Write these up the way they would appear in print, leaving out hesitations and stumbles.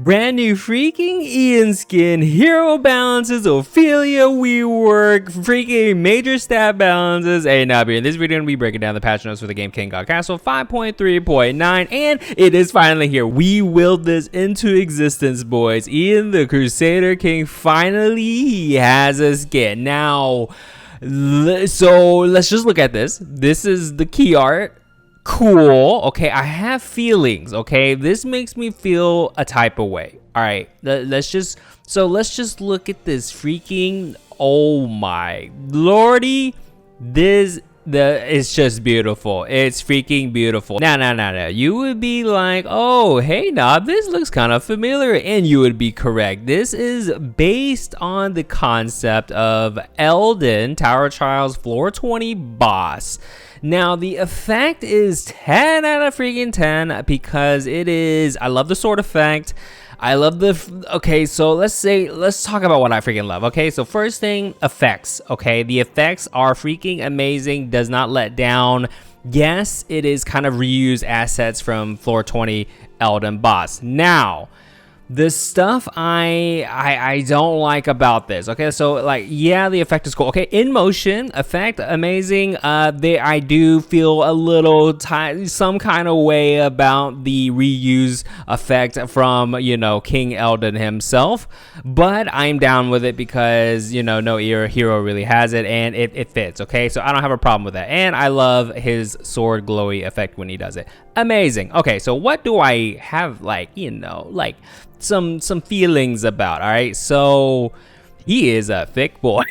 Brand new freaking Ian skin, hero balances, Ophelia, Rework, freaking major stat balances. Hey Nob here. In this video, I'm going to be breaking down the patch notes for the game Kinggodcastle 5.3.9, and it is finally here. We willed this into existence, boys. Ian the Crusader King, finally he has a skin. Now, so let's just look at this. This is the key art. Cool. Okay, I have feelings. Okay, this makes me feel a type of way. All right, let's just look at this freaking, oh my lordy, it's just beautiful. It's freaking beautiful. Now, you would be like, oh, hey Nob, this looks kind of familiar, and you would be correct. This is based on the concept of Elden Tower Trials Floor 20 boss. Now, the effect is 10 out of freaking 10 because it is, I love the sword effect. I love the, okay, so let's talk about what I freaking love. Okay, so first thing, effects. Okay, the effects are freaking amazing, does not let down. Yes, it is kind of reused assets from Floor 20 Elden boss. Now, the stuff I don't like about this. Okay, so like, yeah, the effect is cool. Okay, in motion effect, amazing. I do feel a little some kind of way about the reuse effect from, you know, King Elden himself, but I'm down with it because, you know, no hero really has it, and it fits. Okay, so I don't have a problem with that, and I love his sword glowy effect when he does it. Amazing. Okay, so what do I have, like, you know, like some feelings about? All right, so he is a thick boy.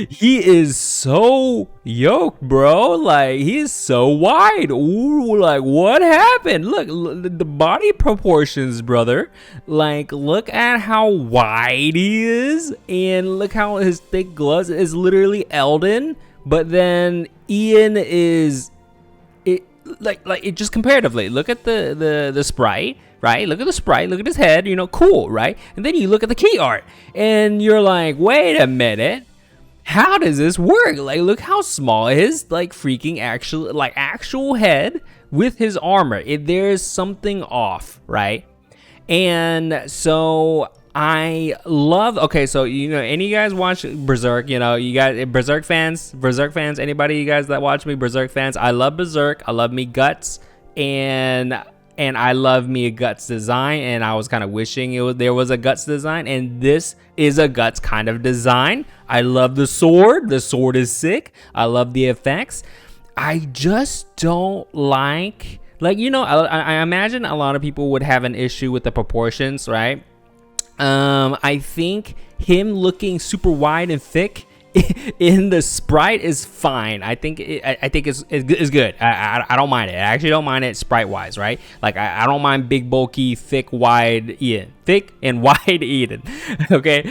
He is so yoked, bro. Like, he's so wide. Ooh, like, what happened? Look, the body proportions, brother. Like, look at how wide he is, and look how his thick gloves is literally Elden, but then Ian is like it just comparatively. Look at the sprite, right? Look at the sprite, look at his head, you know, cool, right? And then you look at the key art and you're like, wait a minute, how does this work? Like, look how small his like freaking actual head with his armor. There's something off, right? And so I love, okay, so, you know, any of you guys watch Berserk, you know, you guys, Berserk fans, anybody, you guys that watch me, Berserk fans, I love Berserk, I love me Guts, and I love me a Guts design, and I was kind of wishing there was a Guts design, and this is a Guts kind of design. I love the sword is sick, I love the effects. I just don't like, you know, I imagine a lot of people would have an issue with the proportions, right? I think him looking super wide and thick in the sprite is fine. I think it's good. I don't mind it. I actually don't mind it sprite wise, right? Like, I don't mind big, bulky, thick, wide Ian. Thick and wide Eden. Okay,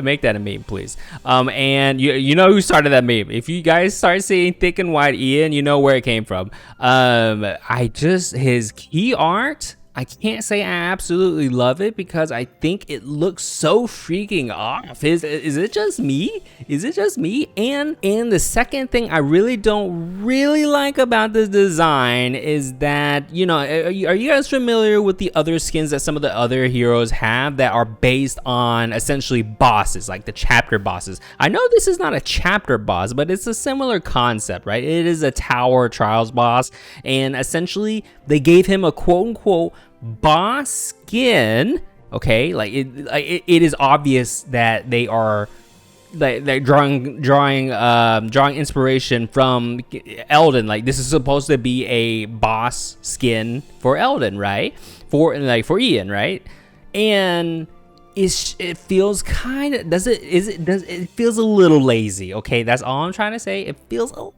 make that a meme, please. And you know who started that meme. If you guys start seeing thick and wide Ian, you know where it came from. His key art, I can't say I absolutely love it because I think it looks so freaking off. Is it just me? Is it just me? And the second thing I really don't like about this design is that, you know, are you guys familiar with the other skins that some of the other heroes have that are based on essentially bosses, like the chapter bosses? I know this is not a chapter boss, but it's a similar concept, right? It is a Tower Trials boss, and essentially they gave him a quote-unquote boss skin. Okay, like it is obvious that they are they're drawing inspiration from Elden. Like, this is supposed to be a boss skin for Elden, right? For Ian, right? And it feels kind of, it feels a little lazy. Okay, that's all I'm trying to say. It feels a little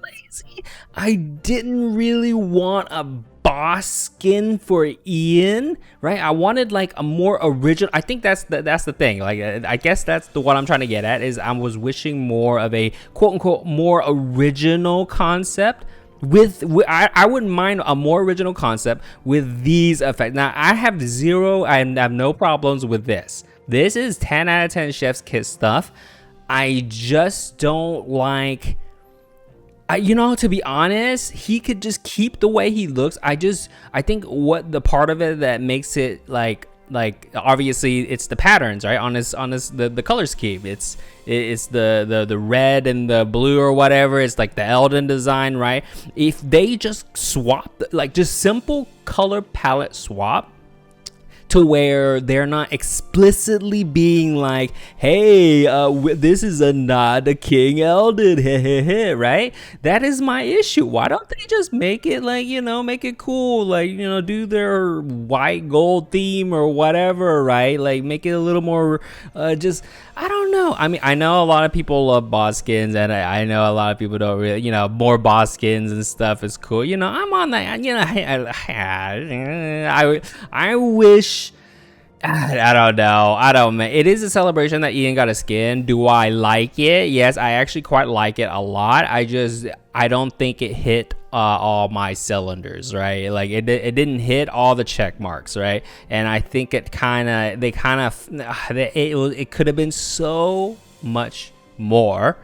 lazy. I didn't really want a boss skin for Ian, right? I wanted like a more original. I think that's the thing. Like, I guess that's what I'm trying to get at, is I was wishing more of a quote unquote more original concept. I wouldn't mind a more original concept with these effects. Now, I have no problems with this. This is 10 out of 10 chef's kiss stuff. I just don't like, you know, to be honest, he could just keep the way he looks. I think what the part of it that makes it like like obviously it's the patterns, right, on this the color scheme. It's the red and the blue or whatever. It's like the Elden design, right? If they just swap, like just simple color palette swap, to where they're not explicitly being like, hey, this is a nod to King Eldon, right? That is my issue. Why don't they just make it like, you know, make it cool, like, you know, do their white gold theme or whatever, right? Like make it a little more just, I don't know. I mean, I know a lot of people love boss skins, and I know a lot of people don't really, you know, more boss skins and stuff is cool. You know, I'm on that, you know, I wish, I don't know. It is a celebration that Ian got a skin. Do I like it? Yes, I actually quite like it a lot. I don't think it hit all my cylinders, right? Like it didn't hit all the check marks, right? And I think it could have been so much more.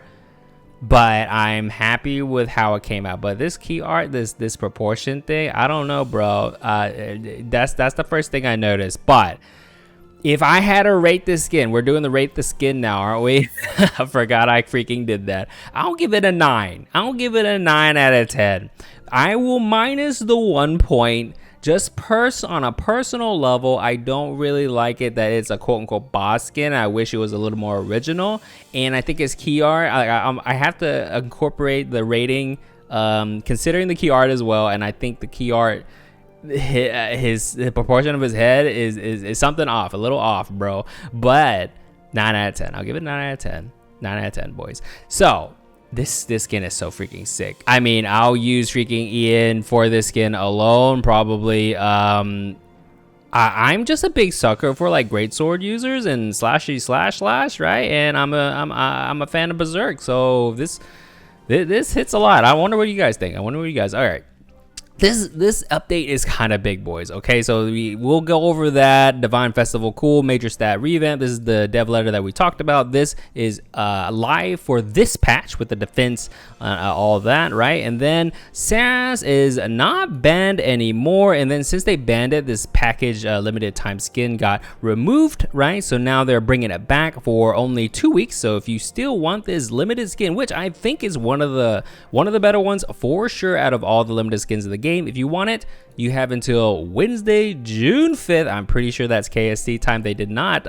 But I'm happy with how it came out. But this key art, this proportion thing, I don't know, bro. That's the first thing I noticed. But if I had to rate this skin, we're doing the rate the skin now, aren't we? I forgot I freaking did that. I'll give it a 9. I'll give it a 9 out of 10. I will minus the 1 point. Just on a personal level, I don't really like it that it's a quote-unquote boss skin. I wish it was a little more original. And I think his key art, I have to incorporate the rating, considering the key art as well. And I think the key art, the proportion of his head is something off, a little off, bro. But 9 out of 10. I'll give it 9 out of 10. 9 out of 10, boys. So this skin is so freaking sick. I mean, I'll use freaking Ian for this skin alone, probably. I'm just a big sucker for like greatsword users and slash, right? And I'm a fan of Berserk, so this hits a lot. I wonder what you guys think. All right. This update is kind of big, boys. Okay, so we'll go over that. Divine Festival, cool. Major stat revamp. This is the dev letter that we talked about. This is live for this patch with the defense, all that, right? And then Saras is not banned anymore. And then since they banned it, this package limited time skin got removed, right? So now they're bringing it back for only 2 weeks. So if you still want this limited skin, which I think is one of the better ones for sure out of all the limited skins of the game, if you want it, you have until Wednesday, June 5th. I'm pretty sure that's KST time. They did not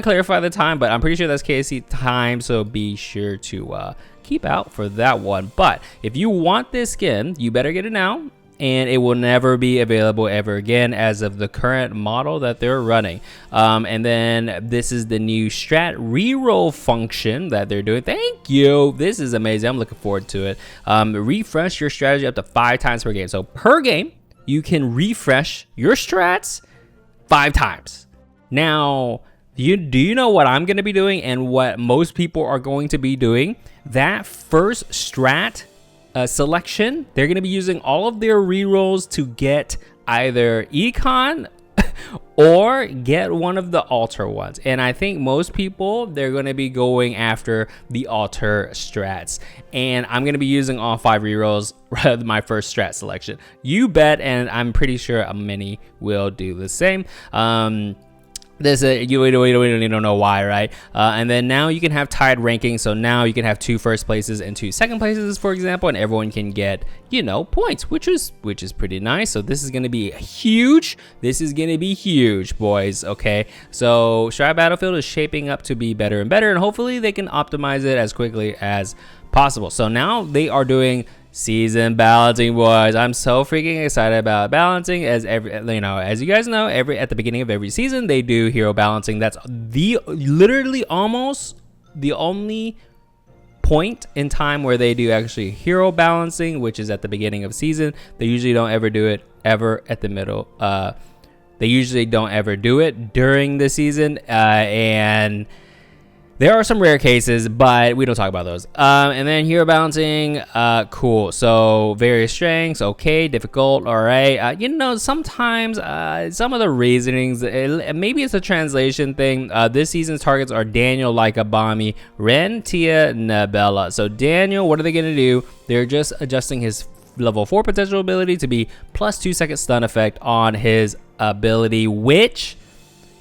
clarify the time, but I'm pretty sure that's KST time, so be sure to keep out for that one. But if you want this skin, you better get it now, and it will never be available ever again as of the current model that they're running. And then this is the new strat reroll function that they're doing. Thank you. This is amazing. I'm looking forward to it. Refresh your strategy up to 5 times per game. So per game, you can refresh your strats 5 times. Now, do you know what I'm going to be doing and what most people are going to be doing? That first strat selection, they're going to be using all of their rerolls to get either econ or get one of the altar ones. And I think most people, they're going to be going after the altar strats. And I'm going to be using all 5 rerolls, my first strat selection. You bet, and I'm pretty sure many will do the same. This you don't know why, right? And then now you can have tied ranking, so now you can have 2 first places and 2 second places, for example, and everyone can get, you know, points, which is pretty nice. So this is going to be huge. This is going to be huge, boys. Okay, so Strife Battlefield is shaping up to be better and better, and hopefully they can optimize it as quickly as possible. So now they are doing season balancing, boys. I'm so freaking excited about balancing. As you guys know, at the beginning of every season they do hero balancing. That's literally almost the only point in time where they do actually hero balancing, which is at the beginning of season. They usually don't ever do it at the middle. They usually don't ever do it during the season, and there are some rare cases, but we don't talk about those. And then hero balancing, cool. So various strengths, okay, difficult, all right. You know, sometimes some of the reasonings, maybe it's a translation thing. This season's targets are Daniel, Laika, Bami, Ren, Tia, Nabella. So Daniel, what are they gonna do? They're just adjusting his level 4 potential ability to be plus 2 second stun effect on his ability, which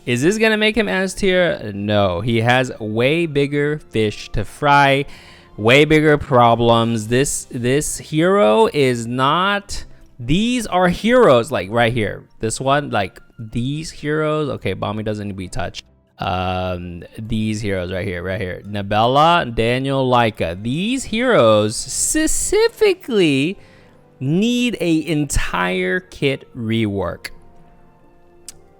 is this gonna make him S tier? No, he has way bigger fish to fry, way bigger problems. This hero is not, these are heroes like right here, this one, like these heroes. Okay, Bommy doesn't need to be touched. These heroes right here, Nabella, Daniel, Laika, these heroes specifically need a entire kit rework.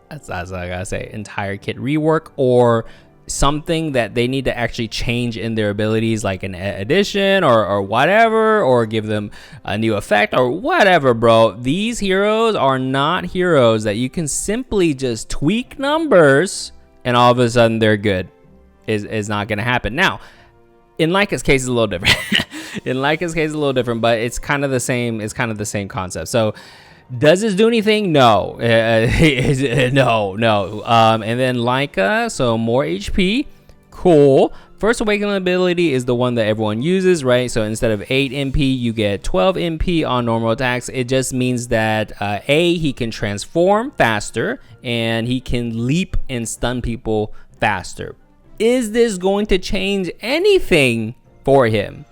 That's what I gotta say, entire kit rework, or something that they need to actually change in their abilities, like an addition or whatever, or give them a new effect or whatever, bro. These heroes are not heroes that you can simply just tweak numbers and all of a sudden they're good. Is not gonna happen. Now, in Laika's case, it's a little different. In Laika's case, it's a little different, but it's kind of the same. It's kind of the same concept. So, does this do anything? No. No. And then Laika, so more HP. Cool. First Awakening ability is the one that everyone uses, right? So instead of 8 MP, you get 12 MP on normal attacks. It just means that he can transform faster and he can leap and stun people faster. Is this going to change anything for him?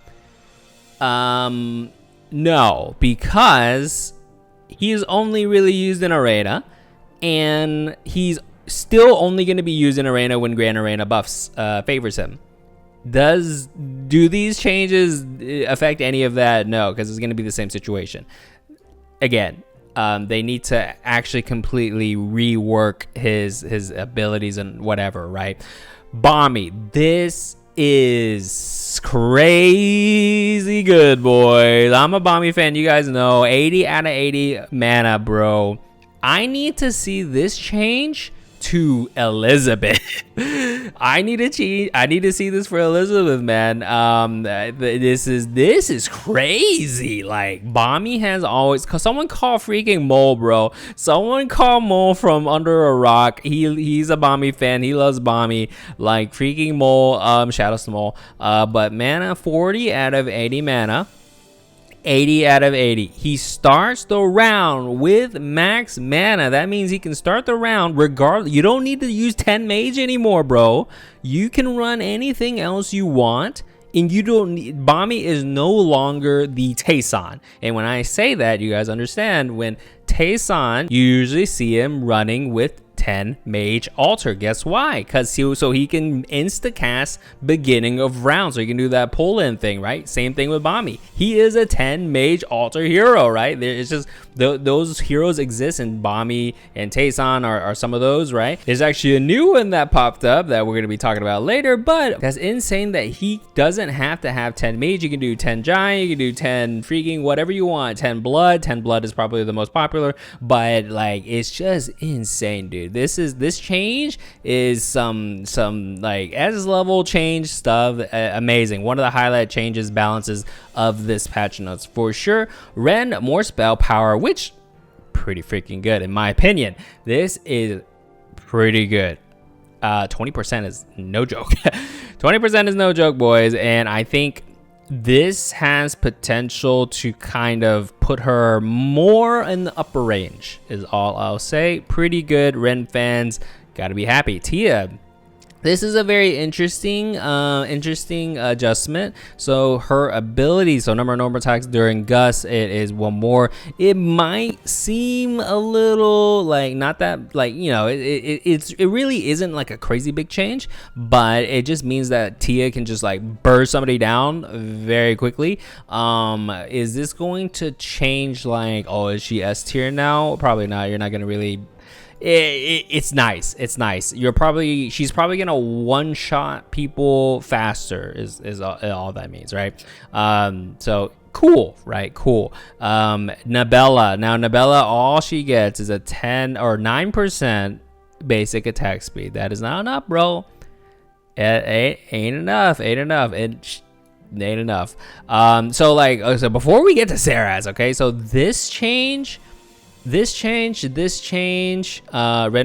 No, because he's only really used in Arena, and he's still only going to be used in Arena when Grand Arena buffs favors him. Do these changes affect any of that? No, because it's going to be the same situation. Again, they need to actually completely rework his abilities and whatever, right? Bommy, this is crazy good, boys. I'm a Bommy fan, you guys know. 80 out of 80 mana, bro. I need to see this change to Elizabeth. I need to see this for Elizabeth, man. This is crazy. Like, Bommy has always, cause someone call freaking Mole, bro. Someone call Mole from under a rock. He's a Bommy fan. He loves Bommy. Like freaking Mole. Shout out to Mole. But mana, 40 out of 80 mana. 80 out of 80. He starts the round with max mana. That means he can start the round regardless. You don't need to use 10 mage anymore, bro. You can run anything else you want, and you don't need, Bommy is no longer the Tayson. And when I say that, you guys understand, when Tayson, you usually see him running with 10 mage altar. Guess why? Because so he can insta cast beginning of round, so he can do that pull in thing, right? Same thing with Bommy. He is a 10 mage altar hero, right? It's just those heroes exist, and Bommy and Tayson are some of those, right? There's actually a new one that popped up that we're going to be talking about later, but that's insane that he doesn't have to have 10 mage. You can do 10 giant, you can do 10 freaking whatever you want. 10 blood is probably the most popular, but like, it's just insane, dude. This change is some like S level change stuff. Amazing. One of the highlight changes, balances of this patch notes for sure. Ren, more spell power, which pretty freaking good in my opinion. This is pretty good. 20% is no joke. 20% is no joke, boys, and I think this has potential to kind of put her more in the upper range, is all I'll say. Pretty good. Ren fans gotta be happy. Tia, this is a very interesting adjustment. So her ability, so number of normal attacks during Gus, it is one more. It might seem a little like not that, like, you know, it really isn't like a crazy big change, but it just means that Tia can just like burst somebody down very quickly. Is this going to change, like, oh, is she S tier now? Probably not. You're not gonna really. It's nice. She's probably gonna one shot people faster is all that means, right? So cool, right? Cool. Nabella, now Nabella, all she gets is a 10 or 9% basic attack speed. That is not enough, bro. It ain't enough. Ain't enough. So like, so before we get to Saras, okay, so this change, Ren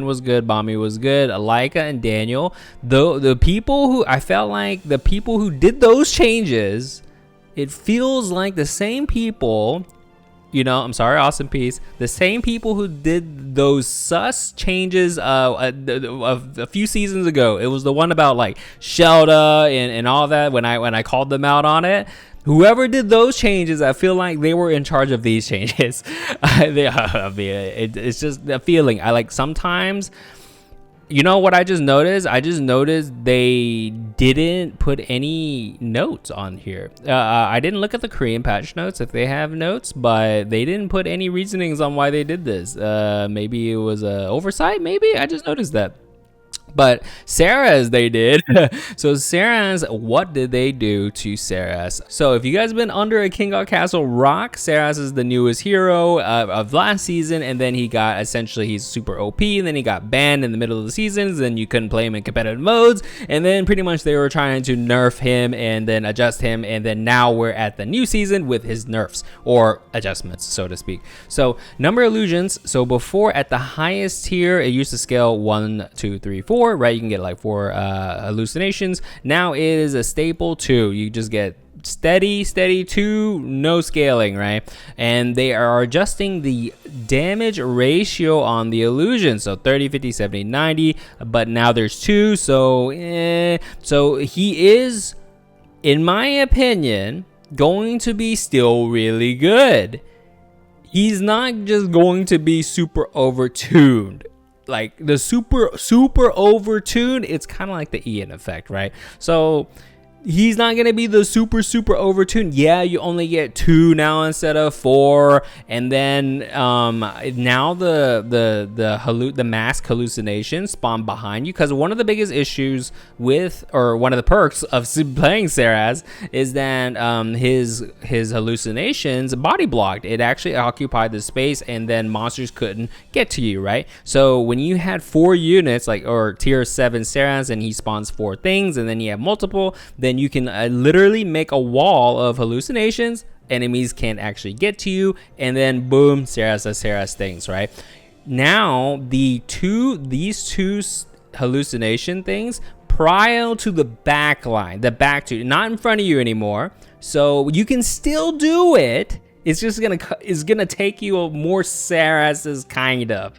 was good, Bommy was good, Laika and Daniel, the people who, I felt like the people who did those changes, it feels like the same people You know, I'm sorry, Awesome Piece. The same people who did those sus changes a few seasons ago. It was the one about like Shelda and all that when I called them out on it. Whoever did those changes, I feel like they were in charge of these changes. It's just a feeling. I like sometimes. You know what I just noticed? I just noticed they didn't put any notes on here. I didn't look at the Korean patch notes if they have notes, but they didn't put any reasonings on why they did this. Maybe it was an oversight, maybe? I just noticed that. But Saras, they did. So Saras, what did they do to Saras? So if you guys have been under a kinggodcastle rock, Saras is the newest hero of last season, and then he got, essentially, he's super OP, and then he got banned in the middle of the seasons, and you couldn't play him in competitive modes, and then pretty much they were trying to nerf him and then adjust him, and then now we're at the new season with his nerfs, or adjustments, so to speak. So number illusions, so before at the highest tier, it used to scale 1, 2, 3, 4, right? You can get like 4 hallucinations. Now it is a staple 2. You just get steady 2, no scaling, right? And they are adjusting the damage ratio on the illusion, so 30, 50, 70, 90, but now there's 2, so so he is, in my opinion, going to be still really good. He's not just going to be super overtuned. Like the super overtuned, it's kind of like the Ian effect, right? So he's not gonna be the super overtuned. Yeah, you only get 2 now instead of 4, and then now the mask hallucinations spawn behind you, because one of the biggest issues with, or one of the perks of playing Saras is that his hallucinations body blocked. It actually occupied the space, and then monsters couldn't get to you, right? So when you had 4 units, like, or tier 7 Saras, and he spawns 4 things, and then you have multiple, then you can literally make a wall of hallucinations. Enemies can't actually get to you, and then boom, Saras does Saras things, right? Now these two hallucination things prior to the back line, not in front of you anymore, so you can still do it. It's just gonna take you more Saras's kind of,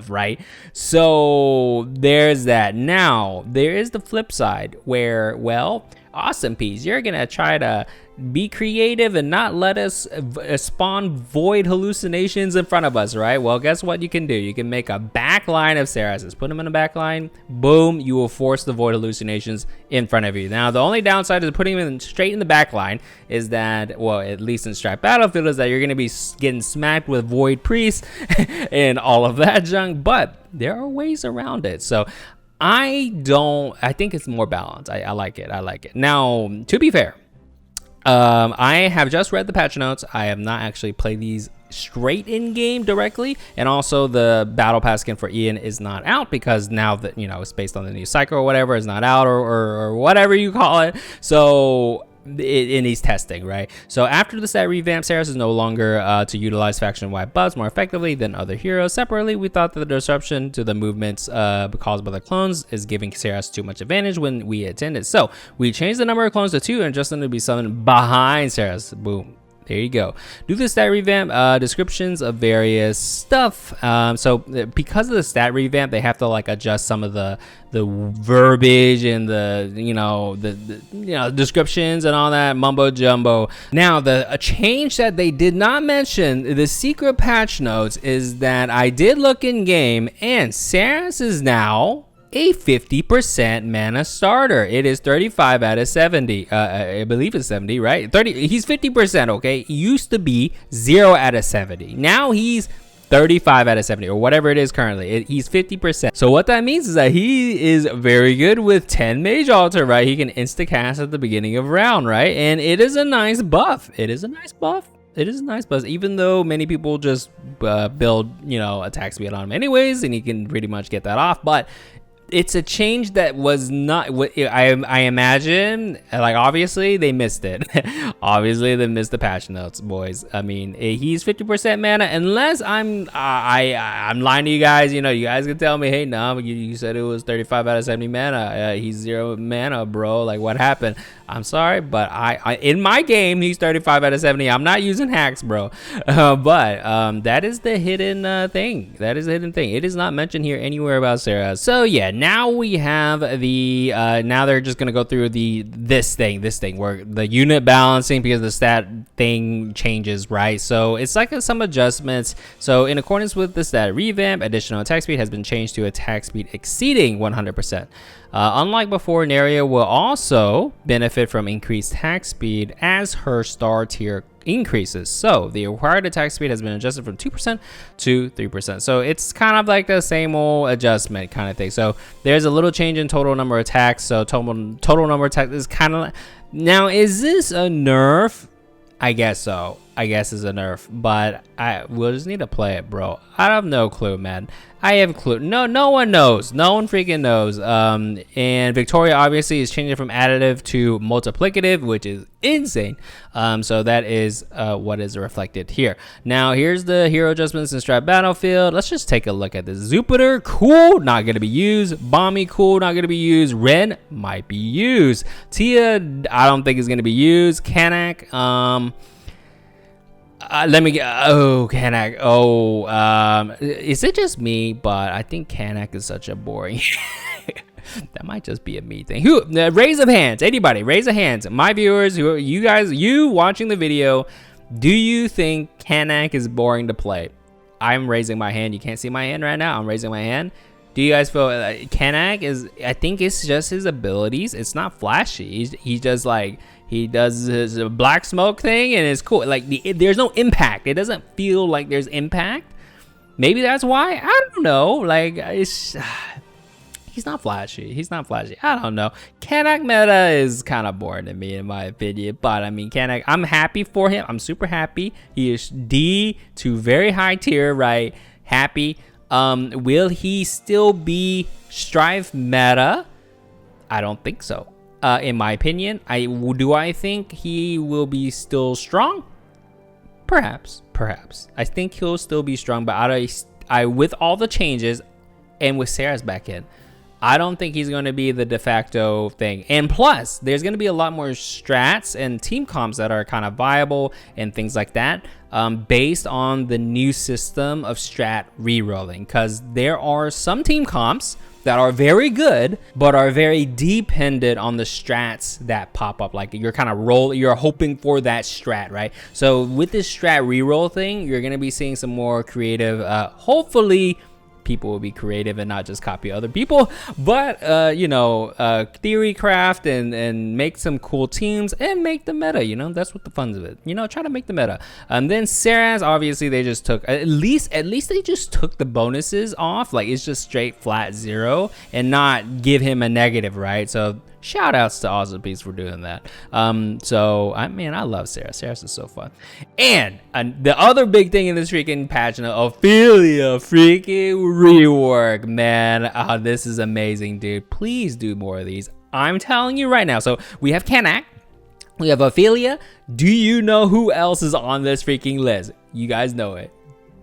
right? So there's that. Now there is the flip side where, well, Awesome Piece, you're gonna try to be creative and not let us spawn void hallucinations in front of us, right? Well, guess what you can do? You can make a back line of Saras's. Put them in a back line. Boom, you will force the void hallucinations in front of you. Now, the only downside of putting them straight in the back line is that, well, at least in Strife Battlefield, is that you're going to be getting smacked with void priests and all of that junk, but there are ways around it. So I think it's more balanced. I like it. Now, to be fair, I have just read the patch notes. I have not actually played these straight in game directly, and also the battle pass skin for Ian is not out, because now that, you know, it's based on the new cycle or whatever, is not out, or whatever you call it. So it needs testing, right? So after the stat revamp, Saras is no longer to utilize faction-wide buffs more effectively than other heroes. Separately, we thought that the disruption to the movements caused by the clones is giving Saras too much advantage when we attended. So we changed the number of clones to 2 and just them to be summoned behind Saras. Boom. There you go. Do the stat revamp, descriptions of various stuff. So because of the stat revamp, they have to like adjust some of the verbiage and the descriptions and all that mumbo jumbo. Now, a change that they did not mention, the secret patch notes, is that I did look in game, and Saras is now a 50% mana starter. It is 35 out of 70. I believe it's 70, right? 30. He's 50%, okay? He used to be 0 out of 70. Now he's 35 out of 70, or whatever it is currently. He's 50%. So what that means is that he is very good with 10 Mage Altar, right? He can insta-cast at the beginning of round, right? And it is a nice buff. It is a nice buff. Even though many people just build, attack speed on him anyways, and he can pretty much get that off. But it's a change that was not what I imagine. Like, obviously they missed it. Obviously they missed the patch notes, boys. I mean, he's 50% mana, unless I'm lying to you guys. You know, you guys can tell me, hey, no, you said it was 35 out of 70 mana. He's 0 mana, bro. Like, what happened? I'm sorry, but I in my game he's 35 out of 70. I'm not using hacks, bro. But that is the hidden thing. That is the hidden thing. It is not mentioned here anywhere about Saras. So yeah, now we have the now they're just gonna go through this thing where the unit balancing, because the stat thing changes, right? So it's like some adjustments. So in accordance with the stat revamp, additional attack speed has been changed to attack speed exceeding 100%. Unlike before, Neria will also benefit from increased attack speed as her star tier increases. So the required attack speed has been adjusted from 2% to 3%. So it's kind of like the same old adjustment kind of thing. So there's a little change in total number of attacks. So total number of attacks is kind of... Now, is this a nerf? I guess so. I guess it's a nerf, but we'll just need to play it, bro. I have no clue, man. I have a clue. No one knows. No one freaking knows. And Victoria obviously is changing from additive to multiplicative, which is insane. So that is what is reflected here. Now here's the hero adjustments in Strife Battlefield. Let's just take a look at this. Jupiter, cool, not gonna be used. Bomby, cool, not gonna be used. Ren might be used. Tia, I don't think is gonna be used. Kanak, let me get, Kanak. Is it just me? But I think Kanak is such a boring. That might just be a me thing. Who? Raise of hands. Anybody? Raise of hands. My viewers, you watching the video, do you think Kanak is boring to play? I'm raising my hand. You can't see my hand right now. I'm raising my hand. Do you guys feel Kanak is? I think it's just his abilities. It's not flashy. He's just like. He does his black smoke thing and it's cool. Like there's no impact. It doesn't feel like there's impact. Maybe that's why. I don't know. Like he's not flashy. He's not flashy. I don't know. Kanak meta is kind of boring to me in my opinion. But I mean, Kanak, I'm happy for him. I'm super happy. He is D to very high tier, right? Happy. Will he still be Strife meta? I don't think so. In my opinion, do I think he will be still strong? Perhaps. I think he'll still be strong, but with all the changes and with Saras back in, I don't think he's going to be the de facto thing. And plus, there's going to be a lot more strats and team comps that are kind of viable and things like that, based on the new system of strat rerolling. Because there are some team comps that are very good, but are very dependent on the strats that pop up. Like you're kind of you're hoping for that strat, right? So with this strat reroll thing, you're going to be seeing some more creative, hopefully people will be creative and not just copy other people, but you know, theory craft and make some cool teams and make the meta. You know, that's what the fun's of it. You know, try to make the meta. Then Saras, obviously they just took at least they just took the bonuses off. Like it's just straight flat 0 and not give him a negative, right? So shout outs to AWESOMEPIECE for doing that. So I love Saras. Saras is so fun. And the other big thing in this freaking patch, Ophelia freaking rework, man. This is amazing, dude. Please do more of these. I'm telling you right now. So we have Kanak, we have Ophelia. Do you know who else is on this freaking list? You guys know it.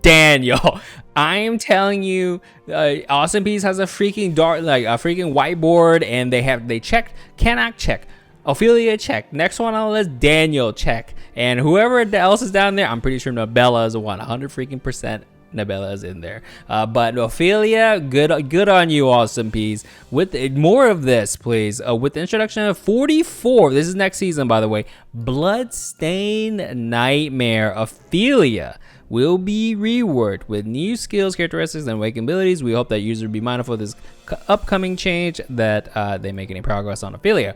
Daniel. I am telling you, AWESOMEPIECE has a freaking freaking whiteboard, and they checked Kanak, check. Ophelia, check. Next one on the list, Daniel, check. And whoever else is down there, I'm pretty sure Nabella is 100% Nabella is in there. But Ophelia, good on you, AWESOMEPIECE. With more of this, please. With the introduction of 44, this is next season, by the way, Bloodstained Nightmare, Ophelia will be reworked with new skills, characteristics, and awakened abilities. We hope that users will be mindful of this upcoming change, that they make any progress on Ophelia.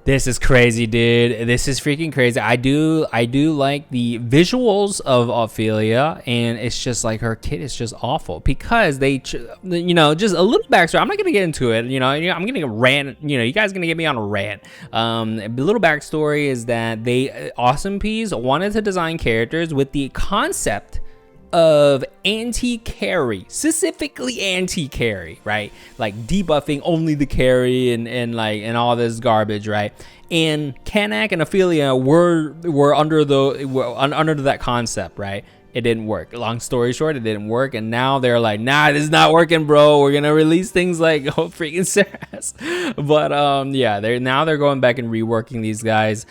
This is crazy, dude. This is freaking crazy. I do like the visuals of Ophelia, and it's just like her kit is just awful because they, you know, just a little backstory. I'm not gonna get into it. You know, I'm gonna rant. You know, you guys are gonna get me on a rant. The little backstory is that AWESOMEPIECE wanted to design characters with the concept of anti-carry, specifically anti-carry, right? Like debuffing only the carry and all this garbage, right? And Kanak and Ophelia were under that concept, right? It didn't work. Long story short, it didn't work, and now they're like, nah, this is not working, bro. We're gonna release things like freaking Saras. But yeah, they're going back and reworking these guys.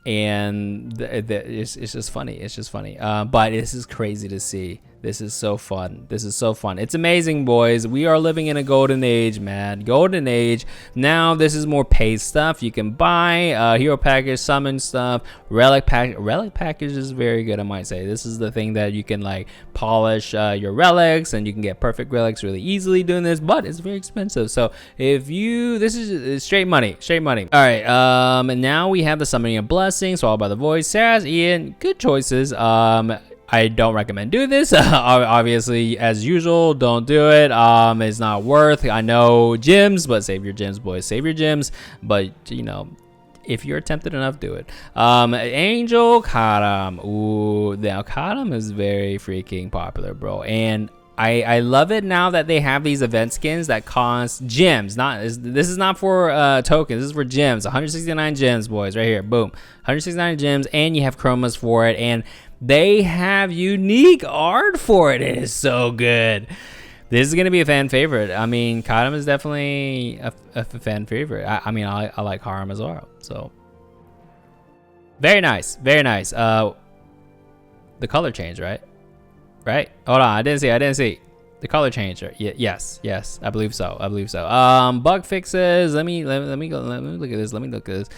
And it's just funny. It's just funny. But this is crazy to see. This is so fun. This is so fun. It's amazing, boys. We are living in a golden age, man. Golden age. Now this is more paid stuff. You can buy hero package, summon stuff, relic pack. Relic package is very good, I might say. This is the thing that you can like polish your relics, and you can get perfect relics really easily doing this. But it's very expensive. So if you, this is straight money, straight money. All right. And now we have the summoning of blessings, followed by the voice. Saras, Ian, good choices. I don't recommend doing this. Obviously, as usual, don't do it. It's not worth. I know gems, but save your gems, boys. Save your gems. But you know, if you're tempted enough, do it. Angel Kadam. Ooh, now Kadam is very freaking popular, bro. And I love it now that they have these event skins that cost gems. This is not for tokens. This is for gems. 169 gems, boys, right here. Boom, 169 gems, and you have chromas for it, and they have unique art for it. It is so good. This is gonna be a fan favorite. I mean, Kadam is definitely a fan favorite. I mean, I like Haram as well. So very nice, very nice. The color change, right? Right? Hold on, I didn't see. The color change, right? Yes, I believe so. Bug fixes. Let me look at this.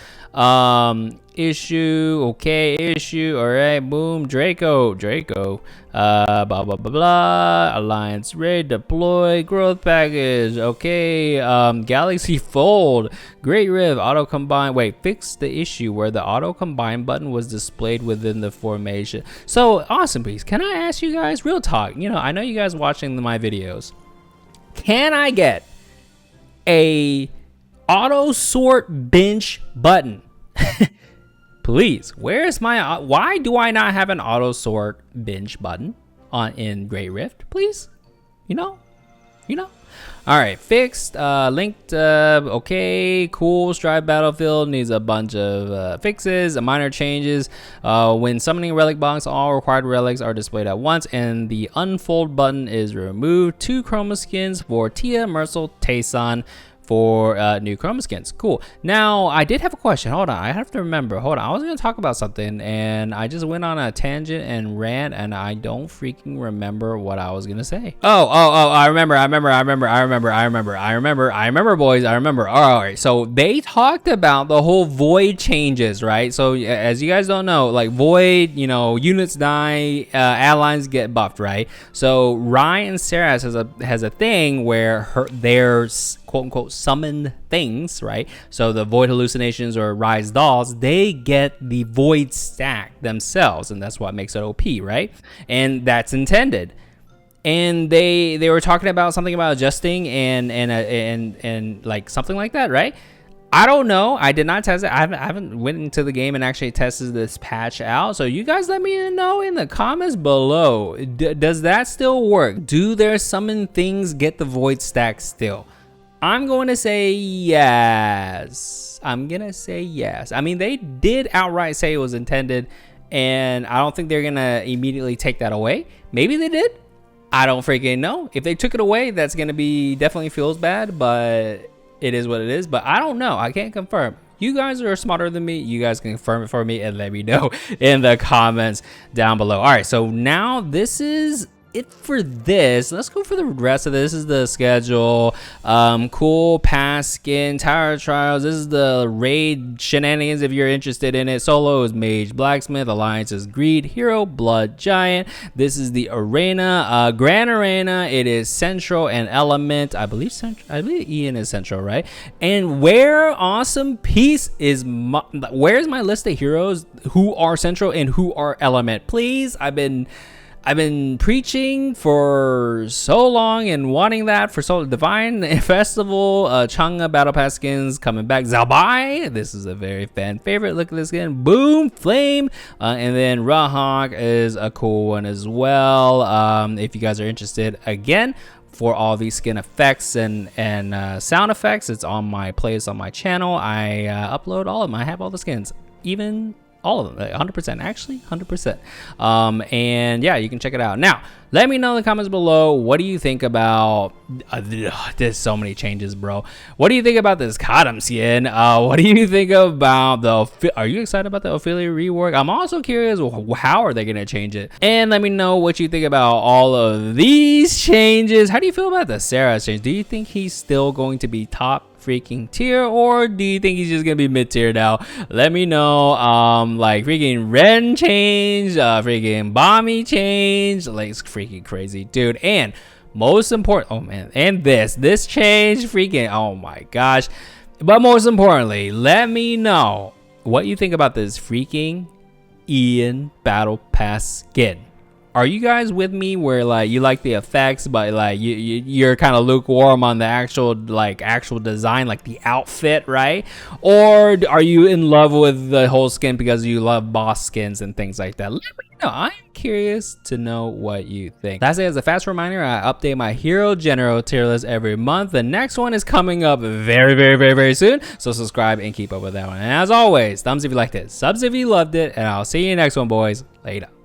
Issue, okay, issue. All right, boom. Draco. Blah blah blah blah. Alliance raid, deploy, growth package. Okay. Galaxy Fold, Great Riv, auto combine. Wait, fix the issue where the auto combine button was displayed within the formation. So awesome piece. Can I ask you guys, real talk? You know, I know you guys watching my videos. Can I get a auto sort bench button? Please, where's my why do I not have an auto sort bench button in Great Rift? Please, you know. All right, fixed, linked, okay, cool. Strife Battlefield needs a bunch of fixes, minor changes. When summoning a relic box, all required relics are displayed at once, and the unfold button is removed. 2 chroma skins for Tia, Mercel, Tayson for new chroma skins. Cool. Now, I did have a question. Hold on. I have to remember. Hold on. I was going to talk about something, and I just went on a tangent and rant, and I don't freaking remember what I was going to say. Oh, I remember, boys. I remember. All right. So, they talked about the whole void changes, right? So, as you guys don't know, like void, you know, units die, allies get buffed, right? So, Ryan Saras has a thing where their quote-unquote summon things, right? So the void hallucinations or rise dolls, they get the void stack themselves, and that's what makes it OP, right? And that's intended. And they were talking about something about adjusting and like something like that, right? I don't know. I did not test it. I haven't went into the game and actually tested this patch out. So you guys let me know in the comments below. Does that still work? Do their summon things get the void stack still? I'm going to say yes. I mean, they did outright say it was intended, and I don't think they're going to immediately take that away. Maybe they did. I don't freaking know. If they took it away, that's going to be definitely feels bad, but it is what it is. But I don't know. I can't confirm. You guys are smarter than me. You guys can confirm it for me and let me know in the comments down below. All right, so now this is it for this. Let's go for the rest of this. This is the schedule. Cool pass skin, tower trials. This is the raid shenanigans if you're interested in it. Solo is mage blacksmith, alliance is greed, hero blood giant. This is the arena, grand arena. It is central and element. I believe Ian is central, right? And where awesome piece is where's my list of heroes who are central and who are element? Please, I've been preaching for so long and wanting that for so Divine Festival, Chang'e Battle Pass skins coming back. Zalbai, this is a very fan favorite. Look at this skin. Boom, Flame, and then Rahawk is a cool one as well. If you guys are interested, again, for all these skin effects and sound effects, it's on my playlist on my channel. I upload all of them. I have all the skins, even all of them, 100%, actually 100%. And yeah, you can check it out. Now let me know in the comments below, what do you think about there's so many changes, bro. What do you think about this Kadam skin? What do you think about are you excited about the Ophelia rework? I'm also curious, how are they gonna change it? And let me know what you think about all of these changes. How do you feel about the Saras change? Do you think he's still going to be top freaking tier, or do you think he's just gonna be mid-tier now? Let me know. Like freaking Ren change, freaking Bommy change, like it's freaking crazy, dude. And most important, oh man, and this change, freaking, oh my gosh. But most importantly, let me know what you think about this freaking Ian Battle Pass skin. Are you guys with me where like you like the effects, but like you're kind of lukewarm on the actual design, like the outfit, right? Or are you in love with the whole skin because you love boss skins and things like that? Let me know. I'm curious to know what you think. Lastly, as a fast reminder, I update my Hero General tier list every month. The next one is coming up very soon, so subscribe and keep up with that one. And as always, thumbs if you liked it, subs if you loved it, and I'll see you next one, boys. Later.